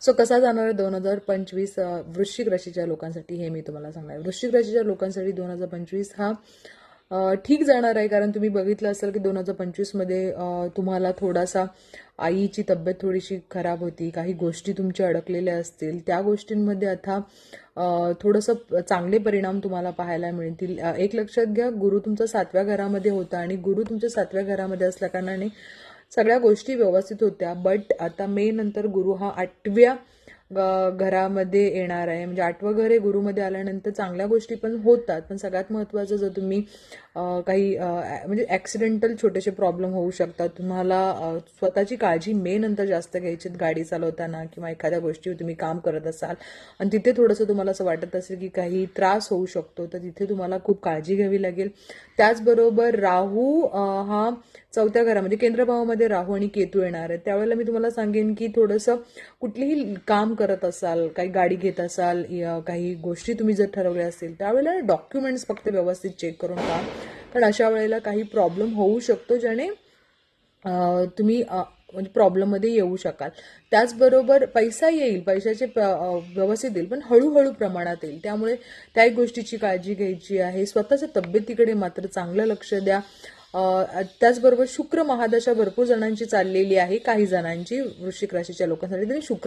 So कसा जाणार आहे 2025 वृश्चिक राशीच्या लोकांसाठी हे मी तुम्हाला सांगणार आहे. वृश्चिक राशीच्या लोकांसाठी 2025 हा ठीक जाणार आहे, कारण तुम्ही बघितलं असेल की 2025 मध्ये तुम्हाला थोडासा आईची तब्येत थोडीशी खराब होती, काही गोष्टी तुमच्या अडकलेल्या असतील, त्या गोष्टींमध्ये आता थोडंसं चांगले परिणाम तुम्हाला पाहायला मिळतील. एक लक्षात घ्या, गुरु तुमचा 7व्या घरामध्ये होता आणि गुरु तुमच्या 7व्या घरामध्ये असल्या कारणाने सगळ्या गोष्टी व्यवस्थित होत्या. बट आता मे नंतर गुरु हा 8व्या घरामध्ये येणार आहे. म्हणजे 8वं घर हे गुरुमध्ये आल्यानंतर चांगल्या गोष्टी पण होतात, पण सगळ्यात महत्त्वाचं जर तुम्ही काही म्हणजे ॲक्सिडेंटल छोटेसे प्रॉब्लेम होऊ शकतात. तुम्हाला स्वतःची काळजी मे नंतर जास्त घ्यायची, गाडी चालवताना किंवा एखाद्या गोष्टीवर तुम्ही काम करत असाल आणि तिथे थोडंसं तुम्हाला असं वाटत असेल की काही त्रास होऊ शकतो, तर तिथे तुम्हाला खूप काळजी घ्यावी लागेल. त्याचबरोबर राहू हा 4थ्या घरामध्ये केंद्रभावामध्ये राहू आणि केतू येणार आहे. त्यावेळेला मी तुम्हाला सांगेन की थोडंसं कुठलीही काम करत असाल, काही गाडी घेत असाल, काही गोष्टी तुम्ही जर ठरवल्या असतील, त्यावेळेला डॉक्युमेंट्स फक्त व्यवस्थित चेक करून ठेवा, कारण अशा वेळेला काही प्रॉब्लेम होऊ शकतो ज्याने तुम्ही म्हणजे प्रॉब्लेममध्ये येऊ शकाल. त्याचबरोबर पैसा येईल, पैशाचे व्यवस्थित येईल, पण हळूहळू प्रमाणात येईल. त्यामुळे त्या एक गोष्टीची काळजी घ्यायची आहे. स्वतःच्या तब्येतीकडे मात्र चांगलं लक्ष द्या. त्याचबरोबर शुक्र महादशा भरपूर जणांची चाललेली आहे, काही जणांची वृश्चिक राशीच्या लोकांसाठी तरी शुक्र